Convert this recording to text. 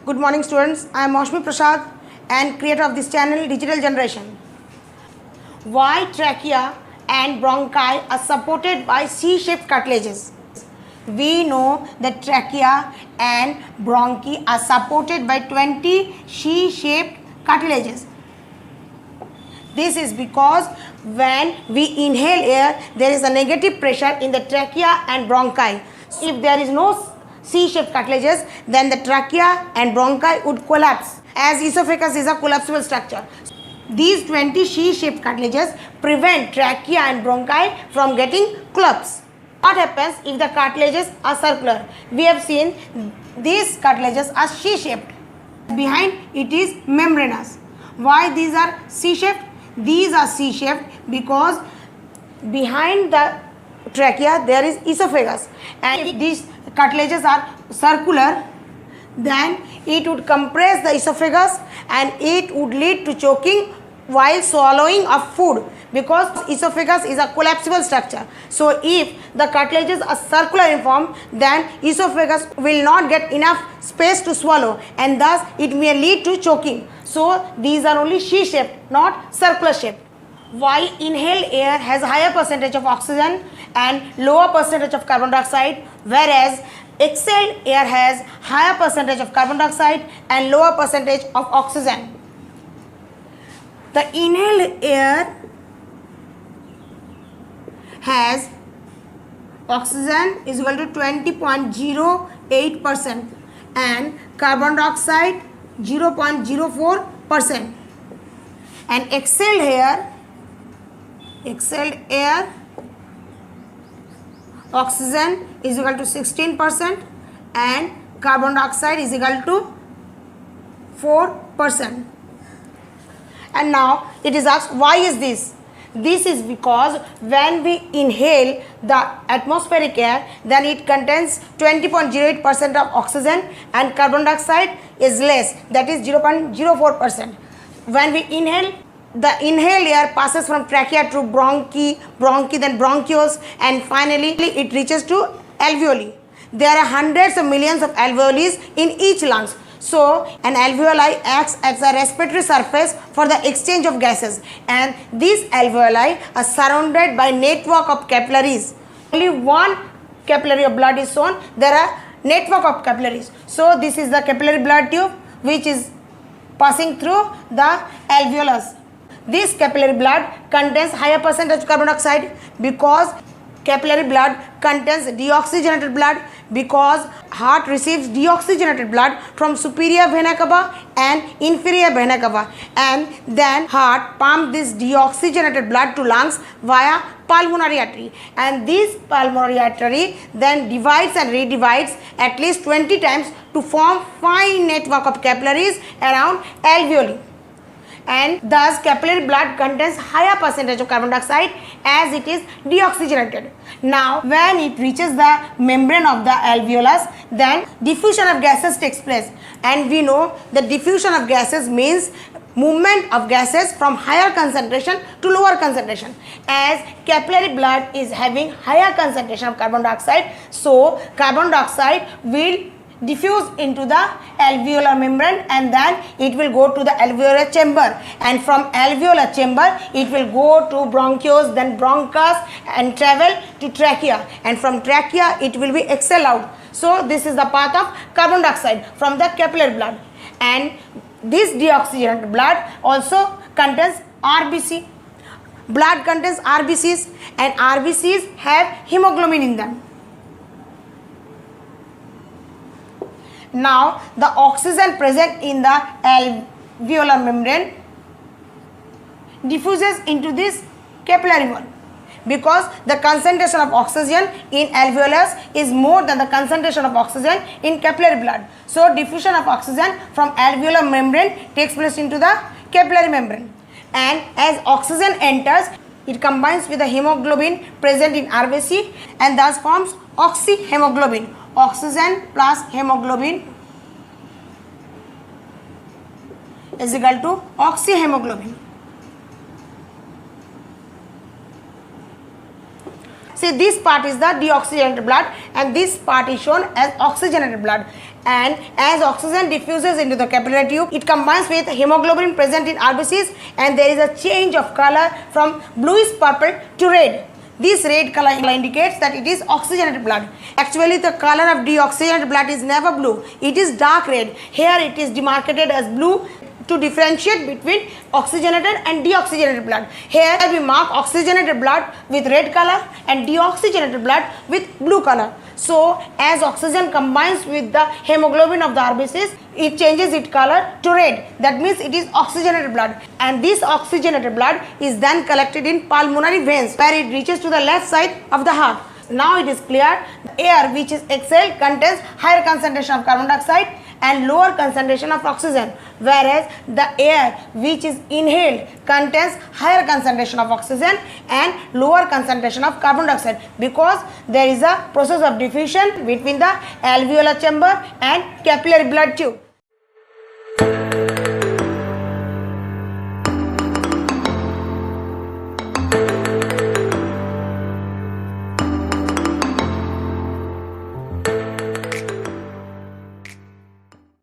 Good morning students, I am Maushmi Prasad and creator of this channel Digital Generation. Why trachea and bronchi are supported by C-shaped cartilages? We know that trachea and bronchi are supported by 20 C-shaped cartilages. This is because when we inhale air, there is a negative pressure in the trachea and bronchi. If there is no C-shaped cartilages, then the trachea and bronchi would collapse, as esophagus is a collapsible structure. These 20 C-shaped cartilages prevent trachea and bronchi from getting collapsed. What happens if the cartilages are circular? We have seen these cartilages are C-shaped. Behind it is membranous. Why these are C-shaped? These are C-shaped because behind the trachea there is esophagus, and if these cartilages are circular, then it would compress the esophagus and it would lead to choking while swallowing of food, because esophagus is a collapsible structure. So if the cartilages are circular in form, then esophagus will not get enough space to swallow, and thus it may lead to choking. So these are only C-shaped, not circular shaped. Why inhaled air has higher percentage of oxygen and lower percentage of carbon dioxide, whereas exhaled air has higher percentage of carbon dioxide and lower percentage of oxygen? The inhaled air has oxygen is equal to 20.08% and carbon dioxide 0.04%, and exhaled air oxygen is equal to 16% and carbon dioxide is equal to 4%. And now it is asked, why is this? This is because when we inhale the atmospheric air, then it contains 20.08% of oxygen and carbon dioxide is less, that is 0.04%. When we inhale, the inhaled air passes from trachea to bronchi, then bronchioles, and finally it reaches to alveoli. There are hundreds of millions of alveoli in each lungs. So an alveoli acts as a respiratory surface for the exchange of gases, and these alveoli are surrounded by network of capillaries. Only one capillary of blood is shown. There are network of capillaries. So this is the capillary blood tube which is passing through the alveolus. This capillary blood contains higher percentage of carbon dioxide because capillary blood contains deoxygenated blood, because heart receives deoxygenated blood from superior vena cava and inferior vena cava, and then heart pumps this deoxygenated blood to lungs via pulmonary artery, and this pulmonary artery then divides and redivides at least 20 times to form fine network of capillaries around alveoli. And thus capillary blood contains higher percentage of carbon dioxide as it is deoxygenated. Now when it reaches the membrane of the alveolus, then diffusion of gases takes place, and we know that diffusion of gases means movement of gases from higher concentration to lower concentration. As capillary blood is having higher concentration of carbon dioxide, so carbon dioxide will diffuse into the alveolar membrane, and then it will go to the alveolar chamber, and from alveolar chamber it will go to bronchioles, then bronchus, and travel to trachea, and from trachea it will be exhaled out. So this is the path of carbon dioxide from the capillary blood, and this deoxygenated blood also contains RBC. Blood contains RBCs, and RBCs have hemoglobin in them. Now the oxygen present in the alveolar membrane diffuses into this capillary wall, because the concentration of oxygen in alveolus is more than the concentration of oxygen in capillary blood. So diffusion of oxygen from alveolar membrane takes place into the capillary membrane, and as oxygen enters, it combines with the hemoglobin present in RBC and thus forms oxyhemoglobin. Oxygen plus hemoglobin is equal to oxyhemoglobin. See, this part is the deoxygenated blood and this part is shown as oxygenated blood, and as oxygen diffuses into the capillary tube, it combines with hemoglobin present in RBCs and there is a change of color from bluish purple to red. This red color indicates that it is oxygenated blood. Actually, the color of deoxygenated blood is never blue. It is dark red. Here it is demarcated as blue to differentiate between oxygenated and deoxygenated blood. Here we mark oxygenated blood with red color and deoxygenated blood with blue color. So as oxygen combines with the hemoglobin of the RBCs, it changes its color to red. That means it is oxygenated blood, and this oxygenated blood is then collected in pulmonary veins where it reaches to the left side of the heart. Now it is clear the air which is exhaled contains higher concentration of carbon dioxide and lower concentration of oxygen, whereas the air which is inhaled contains higher concentration of oxygen and lower concentration of carbon dioxide, because there is a process of diffusion between the alveolar chamber and capillary blood tube.